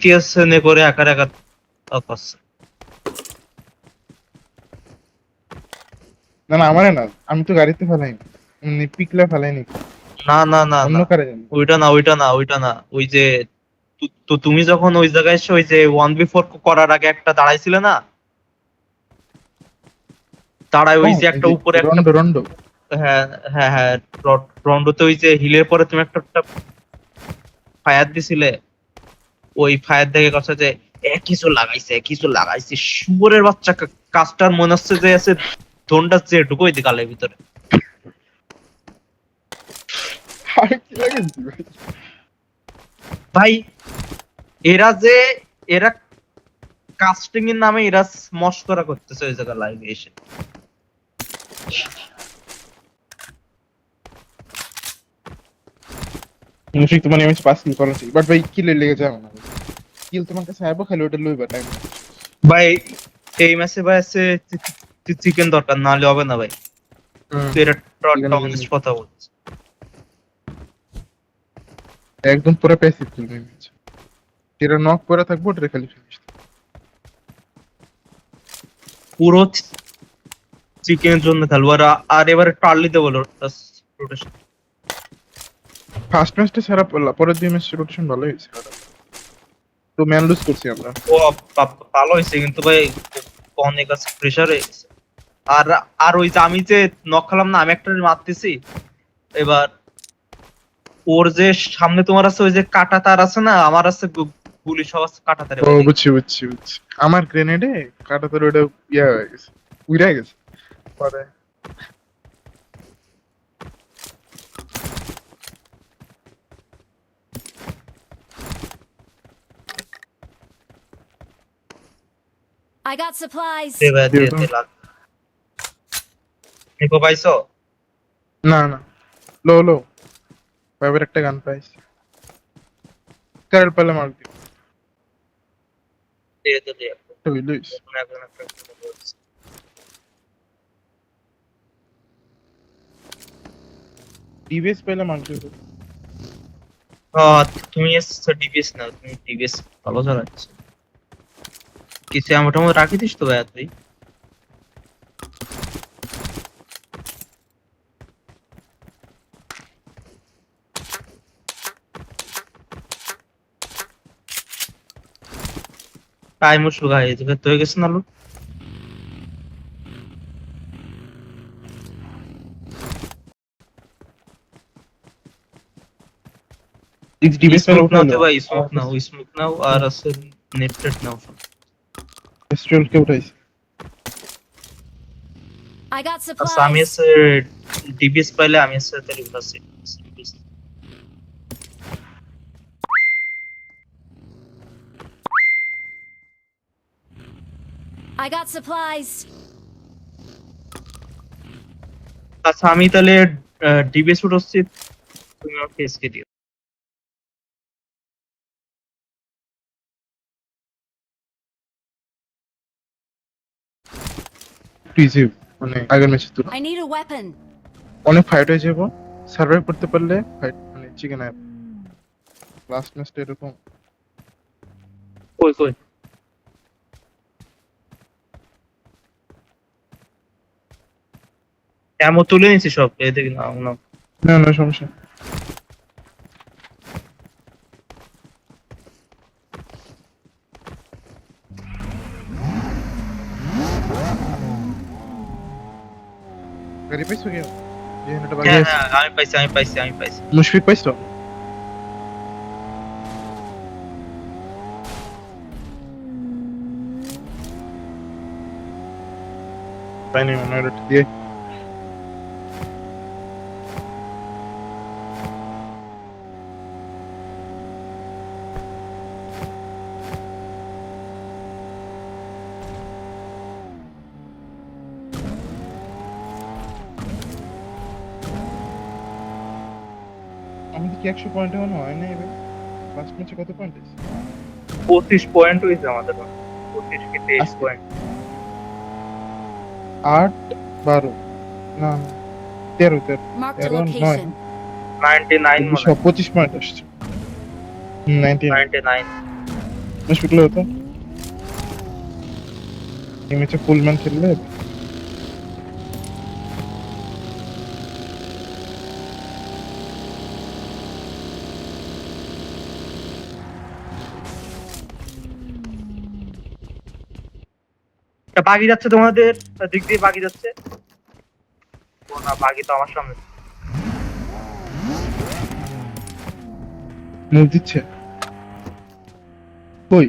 PTS নে করে একার একা করছে। না না আমারে না, আমি তো গাড়িতে ফেলাইনি, এমনি পিকলে ফেলাইনি। না না না অন্য না, কারে জানি। ওইটা না ওই যে তো তুমি যখন ওই জায়গায় এসে ওই যে 1v4 করার আগে একটা দাঁড়াইছিলে না, দাঁড়ায় ওই কোন যে এই একটা যে উপরে একটা, রন্ডো রন্ডো? হ্যাঁ হ্যাঁ হ্যাঁ, রন্ডোতে ওই যে হিলের পরে তুমি একটা ফায়ার দিছিলে, ওই ফায়ার দেখে কথা যে কিছু লাগাইছে শুয়োরের বাচ্চা, কাজটার মনে হচ্ছে যে আছে ধনটা যে ঢুকোই দি গালের ভিতরে। আমি কি লাগাইছি ভাই? ভাই এরা যে এরা কাস্টিং এর নামে এরা মস্করা করতেছে ওই জায়গা লাইভে এসে। মুশিক তোমার এমএস পাস কিল করা চাই, বাট ভাই কিলে লেগে যাও না। কিল তোমার কাছে আইবো, খালি ওটা লইবা টাইম। ভাই এই ম্যাচে ভাই আছে চিকেন দরকার, নাহলে হবে না ভাই। তুই এটা honest কথা বলছিস। একদম পুরো প্যাসিভ কিল ম্যাচ। এরা নক করে থাকবো, ওটা খালি ফিনিশ। পুরো চিকেনের জন্য খেলবো, আর এবারে টার্লিতে বলো রোটেশন। ফার্স্ট ম্যাচটা সারা পরের দুই ম্যাচ রোটেশন ভালো হয়েছে, তো ম্যান লুজ করছি আমরা। ও ভালো হয়েছে কিন্তু ভাই অনেক আছে প্রেসার হয়ে গেছে। আর আর ওই যে আমি যে নক খেলাম না, আমি একটা মারতেছি এবার, ওর যে সামনে তোমার আছে ওই যে কাটা তার আছে না, আমার আছে গুলি সব আছে কাটা তারে ও ভাই। বুঝছি বুঝছি বুঝছি, আমার গ্রেনেডে কাটা তোর ওটা ইয়া হয়ে গেছে, উড়ে গেছে পরে। I got supplies. দে ভাই দে দিয়ে দাও। দে লাগ। নিকো পাইছো? না না, লো লো, ফাইবার একটা গান পাইছি, কারেল পেলে মার দিই। দে দে দে একটা হইলইস, এখন এখন একটা বলছি। ডিভিএস পেলে মার দিই। তুমি ডিবিএস না, তুমি ডিবিএস ভালো চালাচ্ছ। কিছু মোটামুটি রাখি দিস তো ভাই তুই। টাইম ও সুগা হয়ে যাবে তো, হয়ে গেছে না লো। ডিভিএস পেলে স্মোক উঠে নাও হলো তে ভাই, স্মোক নাও আর আছে নেটটেড নাও। স্ট্রেল কে উঠাইছি। I got আচ্ছা আমি supplies. আছে ডিবিএস পাইলে আমি আছে তাহলে উঠাচ্ছি। I got supplies. আচ্ছা আমি তাহলে ডিবিএস উঠাচ্ছি, তুমি আমাকে এসকে দিও। ইজি, মানে আগের ম্যাচে তুলনা I need a weapon. অনেক ফাইট হয়ে যাবো, সার্ভাইভ করতে পারলে ফাইট মানে চিকেন আপ। লাস্ট ম্যাচটা এরকম। কই কই এমন তুলে নিছি সব, এই দেখি না না। না না সমস্যা। গাড়ি পাইছো কেউ? যেখানে বাগে হ্যাঁ আছে হ্যাঁ আমি পাইছি। মুশফিক পাইছো? পাইনি মনে হয়, ওটা দিয়ে আমাদের কি 100 পয়েন্ট এখনো হয় না এবার? লাস্ট ম্যাচে কত পয়েন্ট আছে? 25 পয়েন্ট হয়েছে আমাদের, 25 কি 23 আজকে? পয়েন্ট। 8 12 না 13 13 Marked a 13 9 location. 99 মনে হয়। 25 পয়েন্ট আসছে। 99। 99 মুশফিক লো তো এই ম্যাচে ফুল ম্যান খেললে একটা বাগি যাচ্ছে তোমাদের দিক দিয়ে, বাগি যাচ্ছে। ও না, বাগি তো আমার সামনে। মুভ দিচ্ছে কই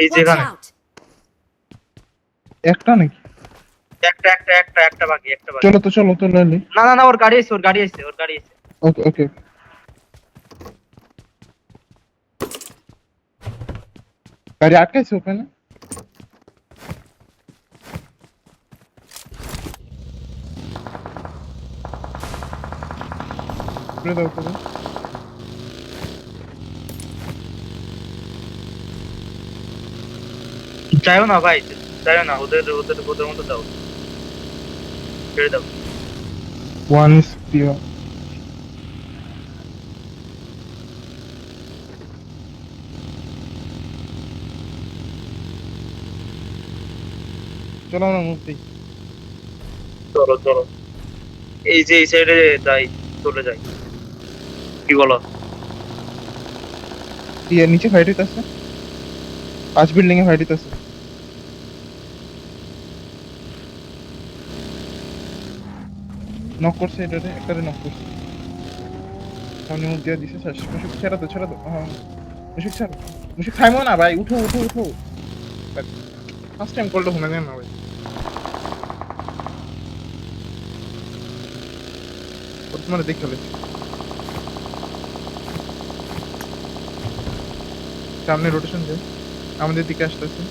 এই Watch যেখানে out! একটা নাকি একটা বাগি, একটা বাগি। চলো তো লালি না না না, ওর গাড়ি আছে, ওর গাড়ি আছে, ওর গাড়ি আছে। ওকে ওকে গাড়ি আটকাইছে ওখানে ঘুরে দাও তো যাইও না ভাই, যাইও না, ওদের ওদের ওদের মতো দাও, ছেড়ে দাও। ওয়ান ইজ পিওর চলো আমরা মুভ দিই চলো চলো, এই যে এই সাইডে যাই, চলে যাই, কি বলো? দিয়ে নিচে ফাইট হইতাছে 5 বিল্ডিং এ ফাইট হইতাছে নক করছে এটারে একটারে নক করছে সামনে মুখ দিয়ে দিছে শেষ মুশিক ছেড়ে দাও হ্যাঁ মুশিক ছাড় মুশিক থামো না ভাই উঠো ফার্স্ট টাইম কলটা শুনে নেন না ভাই তোমার দেখে ফেলেছি সামনে রোটেশন যায় আমাদের দিকে আসতেছে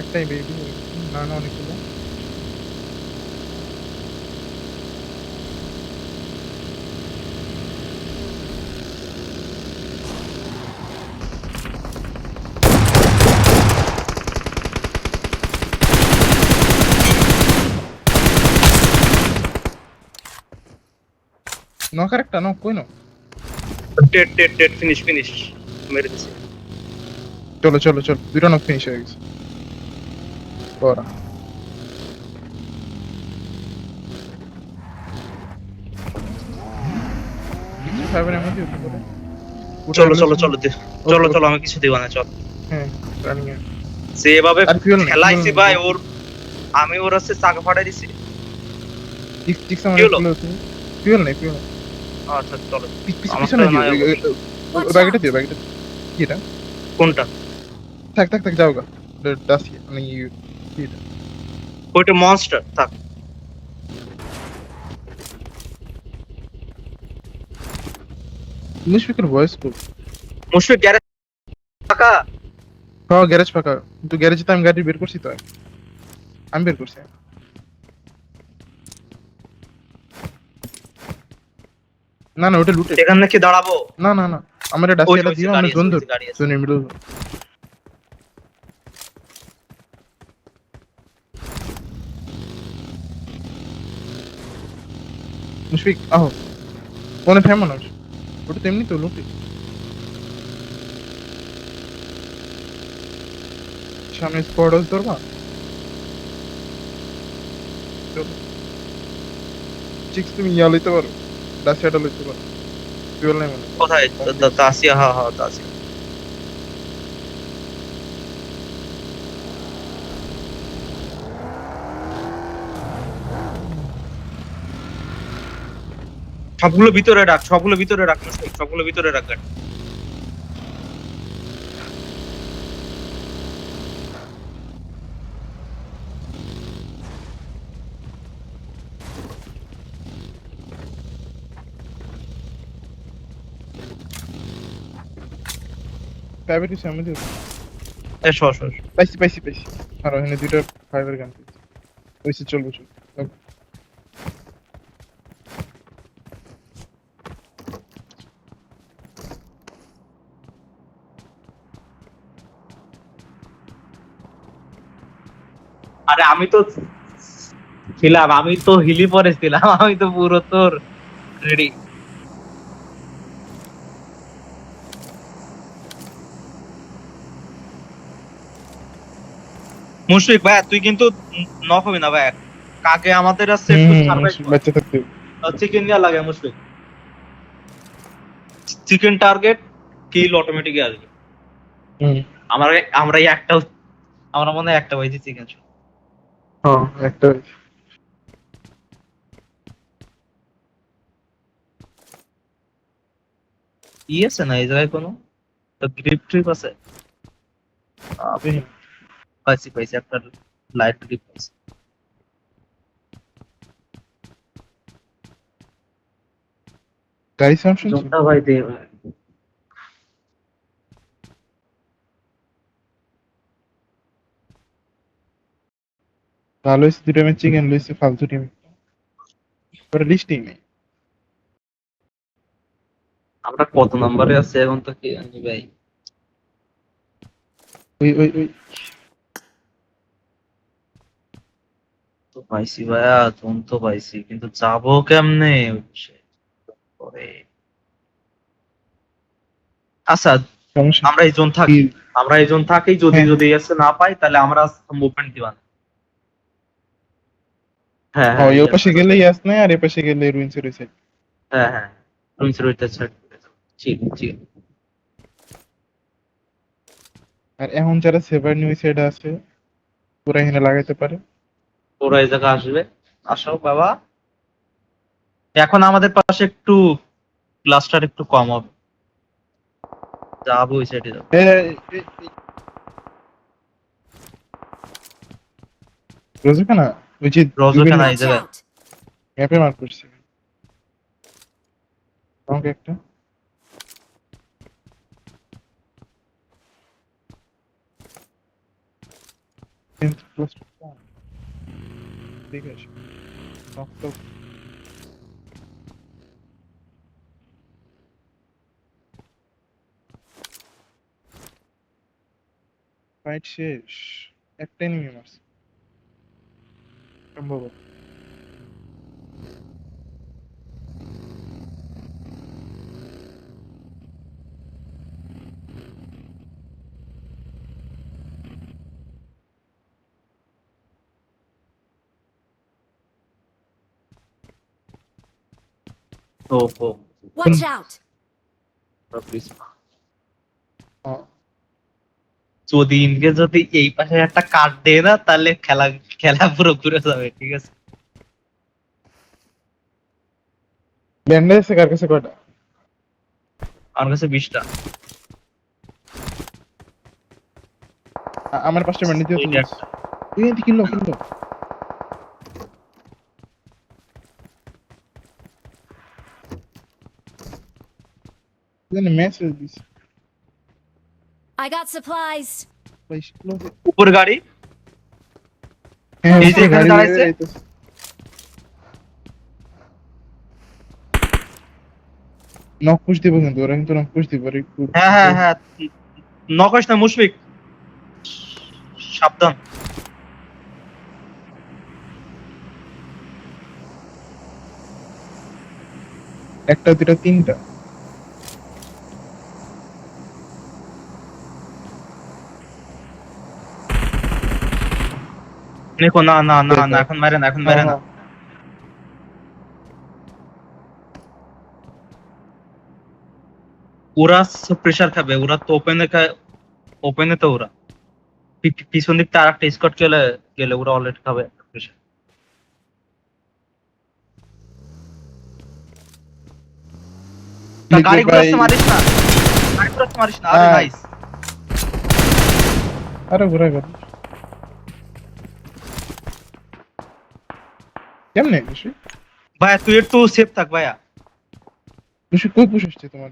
একটাই বেবি না না অনেকগুলো নক আরেকটা নক কই না ডেড ফিনিশ মেরে দিছে। চলো দুটো নক ফিনিশ হয়ে গেছে বড়া ফাইবার এমনই হতে পারে চলো চলো, আমি কিছু দিব না, চল। হ্যাঁ রানিং এ সে এভাবে আর fuel নেই, খেলাইছি fuel ভাই, নেই। ওর আমি ওর হচ্ছে চাকা ফাটাই দিছি। ঠিক কি সামনে হলো? ফিউল নেই আচ্ছা চলো, আমার পিছনে তো দিও নাই Watch ব্যাগটা out! দিও ব্যাগটা কি এটা কোনটা? থাক যাও গা দাসি মানে কি এটা ওইটা মনস্টার থাক। মুশফিকের ভয়েস খুব মুশফিক গ্যারেজ টাকা। হ্যাঁ গ্যারেজ ফাঁকা কিন্তু গ্যারেজে তো আমি গাড়ি বের করছি তো আমি বের করছি না ওটা লুটে এখানে নাকি দাঁড়াবো? না আমার ডাসিয়াটা দিও আমরা জোন ধর গাড়ি আছে। জোনের মিডল মুশফিক আহো কোনে থামো না ওটা তেমনি তো লুটে সামনে স্কোয়াডস ধরবা চিক্স তুমি ইয়া লইতে পারো ডাসিয়াটা লইতে পারো ফিউল নাই মানে কোথায়? তাসিয়া, হ্যাঁ তাসিয়া। সবগুলো ভিতরে রাখ, মুশফিক, সবগুলো ভিতরে রাখ গাড়ি। প্রাইভেট সামনে দিও এসো। পাইছি আর এখানে দুইটা ফাইবার গান ওইসে চলবো আরে আমি তো ছিলাম, আমি তো হিলি পরে ছিলাম, আমি তো পুরো তোর রেডি। মুশফিক ভাই তুই কিন্তু নক হবি না ভাই, কাকে আমাদের আছে একটু সার্ভাইভ বাচ্চা থাকতে চিকেন দেওয়া লাগে মুশফিক, চিকেন টার্গেট কিল অটোমেটিক আসবে। হুম আমরা আমরা এই একটা, আমরা মনে হয় একটা পাইছি চিকেন। হ্যাঁ একটা ই আছে না এই জায়গায় কোনো তো গ্রিপ ট্রিপ আছে? আমি পাইছি পাইছি একটা লাইট গ্রিপ পাইছি। গাড়ি সাউন্ড শুনছো? জোনটা ভাই দে ভাই। ভালো হয়েছে দুটো ম্যাচ চিকেন লইছে, ফালতু টিম ওটা লিস্টিং নেই। আমরা কত নম্বরে আছে এখন তো কি জানি ভাই। ওই ওই ওই তো পাইছি ভাইয়া, জোন তো পাইছি কিন্তু যাবো কেমনে ওই বিষয়ে পরে। আচ্ছা সমস্যা আমরা এই জোন কি? থাকি, আমরা এই জোন থাকি, যদি হ্যাঁ যদি এসে না পাই তাহলে আমরা মুভমেন্ট দিবা না। হ্যাঁ হ্যাঁ ওই এই ও যে পাশে গেলে ইয়াস নাই, আর এ পাশে গেলে রুইন্সের রয়েছে। হ্যাঁ হ্যাঁ রুম সার্ভিসটা ছাড়। ঠিক ঠিক। আর এখন যারা সেভার নিউ সাইড আছে পুরা এখানে লাগাইতে পারে। ওরা এই জায়গা আসবে, আসো বাবা। এখন আমাদের পাশে একটু ক্লাস্টার একটু কম হবে, যাবো ওই সাইডে যাবো। রোজখানা ওই যে রোজখানা এই Watch জায়গায়। out! ম্যাপে মার্ক করছি আমাকে একটা। দেখে আসি ফাইট শেষ, একটা এনিমি মারছে সম্ভবত। ও ও Watch out! প্লিজ। হ্যাঁ, যদি ইনকে যদি এই পাশে একটা কার্ড দেয় না তাহলে খেলা খেলা পুরো ঘুরে যাবে, ঠিক আছে। ব্যান্ডেজ আছে কার কাছে কয়টা? আমার কাছে 20টা। আমার 5টা ব্যান্ডেজ দিয়ে এইটা তুলিস। একটা। এই কিনলো কিনলো জানি message this I got supplies. ভাই ক্লোজ। উপর গাড়ি। হ্যাঁ এই যে উপরে এখানে গাড়ি দাঁড়াইছে। নক পুশ দিব, কিন্তু ওরা কিন্তু নক পুশ দিব একটু। হ্যাঁ হ্যাঁ হ্যাঁ নকশ না মুশফিক, সাবধান। একটা দুটা তিনটা দেখো না না না না এখন মেরে না, এখন মেরে না। ওরা প্রেসার খাবে, ওরা তো ওপেনে খায়, ওপেনে তো ওরা পিছন দিক থেকে আরেকটা স্কট চলে গেলে ওরা অলরেডি খাবে pressure। তা গাড়ি ঘুরাচ্ছে মারিস না, গাড়ি ঘুরাচ্ছে মারিস না। আরে নাইস। আরে ঘুরা গেল কেমনে? ভাইয়া তুই একটু সেফ থাক ভাইয়া। কই পুশ আসছে তোমার?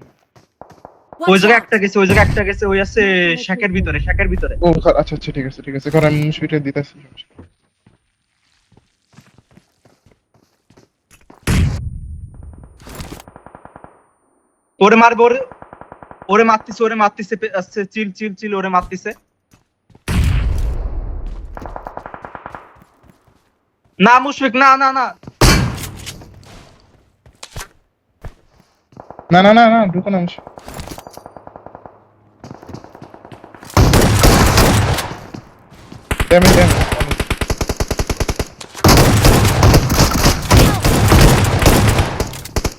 ওই Watch জায়গায় out! একটা গেছে, ওই জায়গায় একটা গেছে, ওই আছে শাকের ভিতরে, শাকের ভিতরে। ও আচ্ছা আচ্ছা ঠিক আছে ঠিক আছে, কারণ আমি মুশকিলটা দিতেছি। ওরে মারবে, ওরে ওরে মারতিছে, ওরে মারতিছে, আসছে চিল চিল চিল, ওরে মারতিছে। না মুশফিক না না না। না না না না ঢুকো না মুশকিল। ড্যামেজ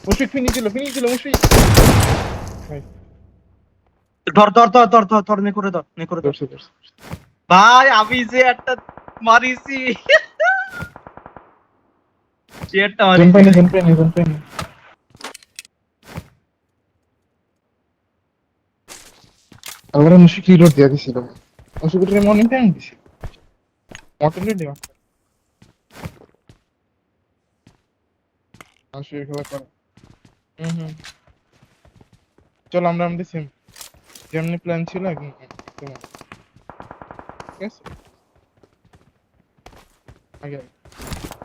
মুশফিক ফিনিশ দিল মুশফিক। ধর ধর ধর ধর ধর ধর নে করে ধর ধরছে। ভাই আমি যে একটা মারিছি যে একটা জোন মারিছি পাইনি। আবার মুশফিক রিলোড দিয়া দিছিল। মুশফিকের মর্নিং টাইম দিছিল। মর্নিং টাইম মুশফিক খেলা করে। চল আমরা আমাদের সেম যেমনি প্ল্যান ছিল একদম ঠিক আছে। আগে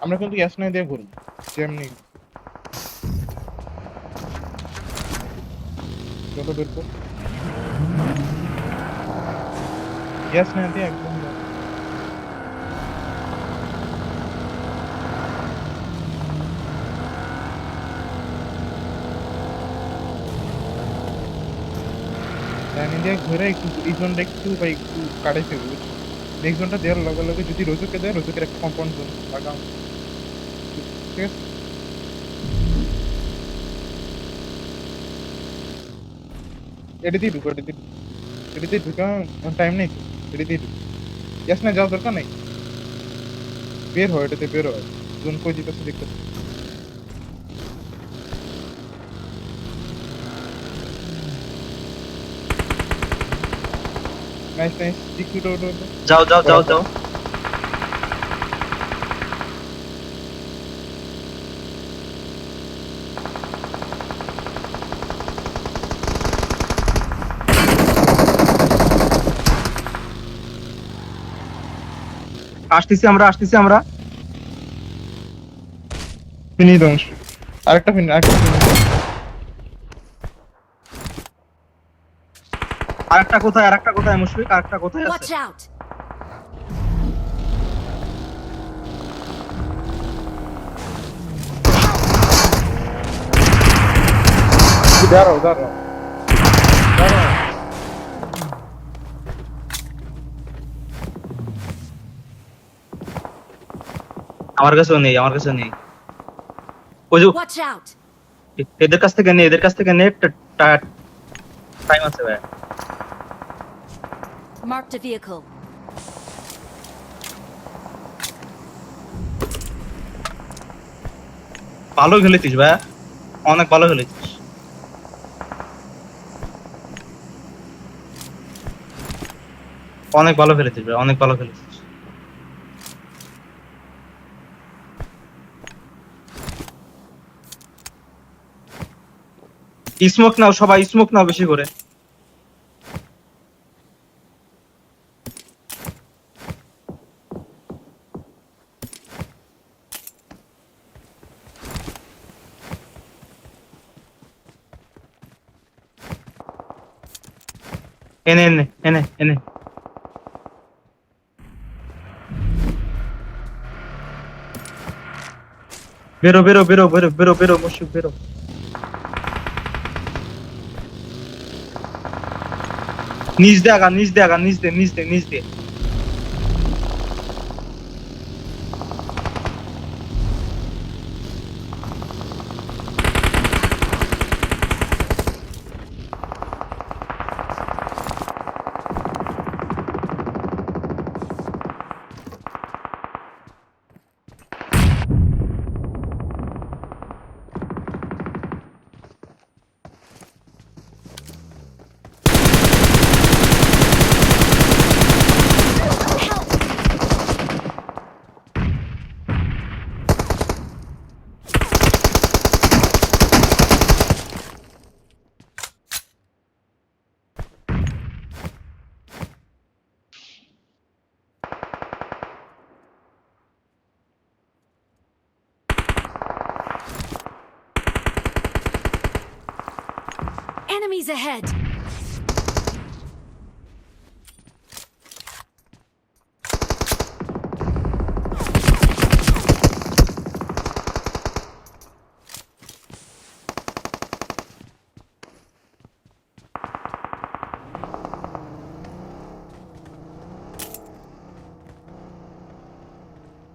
আমরা কিন্তু গ্যাস নাই দিয়ে ঘুরি যেমনি। চলো বের কর গ্যাস না দিয়ে একদম ডাইনিং দিয়ে ঘুরে একটু এই জোনটা একটু বা একটু কাটে ফেলবো বুঝছো। নেক্সট জোনটা দেওয়ার লগে লগে যদি রোজুকে দেয় রোজুকের একটা কম্পাউন্ড জোন লাগাও ঠিক আছে। এটাতেই ঢুকো এটাতেই ঢুকা টাইম নেই তো এটাতেই ঢুকো গ্যাস না যাওয়ার দরকার নেই বের হয় এটাতে বের হয় জোন কই যেতেছে দেখতে নাইস ঠিক টু যাও যাও যাও যাও আসতেছি আমরা ফিনিশ দাও আরেকটা ফিনিশ আরেকটা কোথায় মুশফিক আরেকটা কোথায় আছে Watch out! দাঁড়াও আমার কাছেও নেই ওই যে Watch out! এদের কাছ থেকে নে একটা টাইম আছে ভাই Marked a vehicle. ভালো খেলেছিস ভাই অনেক ভালো খেলেছিস অনেক ভালো খেলেছিস স্মোক নাও সবাই স্মোক নাও বেশি করে এনে বেরো মুশফিক বেরো নিচ দে Enemies ahead!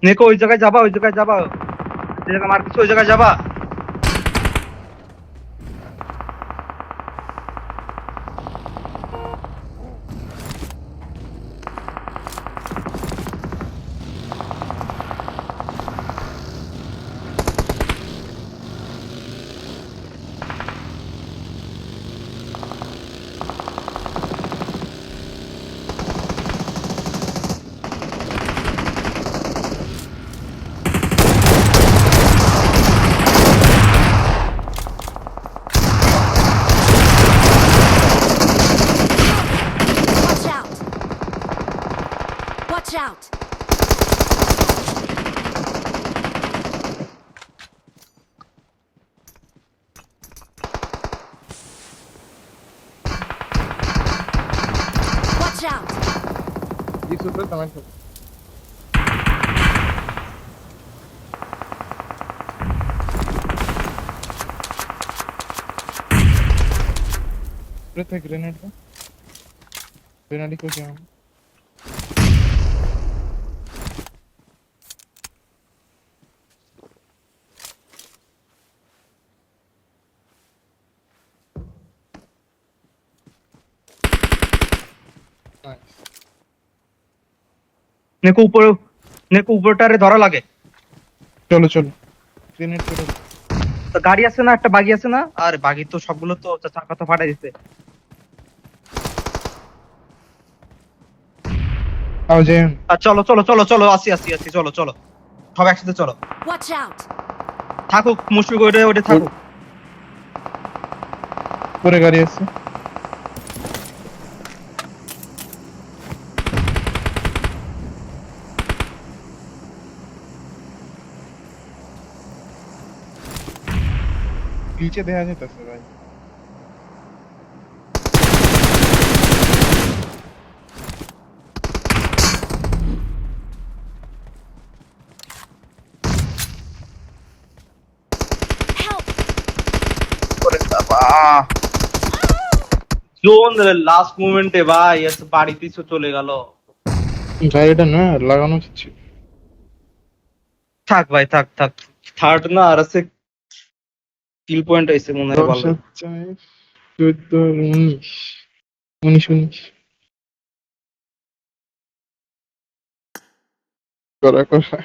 নেকো ওই জায়গায় যাবা, ওই জায়গায় যাবা, যে জায়গায় মার কিছু ওই জায়গায় যাবা। Watch out! Watch out! Watch out! কিছু তো তোমার ग्रेनेड का ग्रेनेड को क्या নেকো উপরে, নেকো উপরটারে ধরা লাগে। चलो चलो ग्रेनेड करो তো গাড়ি আছে না, একটা বাগি আছে না? আরে বাগি তো সবগুলো তো চাকা তো ফাটাই দিছে। आओ जय আর চলো চলো চলো চলো, আসি আসি আসি, চলো চলো সব একসাথে চলো। Watch out! থাকুক মুশফিক, ওইটা ওইটা থাকুক। पूरे गाड़ी আছে पीछे দেখা যাইতেছে ভাই Help! ওরে বাবা, জোন লাস্ট মোমেন্টে ভাই এসে বাড়ি পিছু চলে গেল। গাড়িটা না লাগানো উচিত ছিল থাক ভাই, থাক থাক, থার্ড না আর আছে কিল পয়েন্ট হইছে মনে হয় ভালো। 14 19 19 করা করা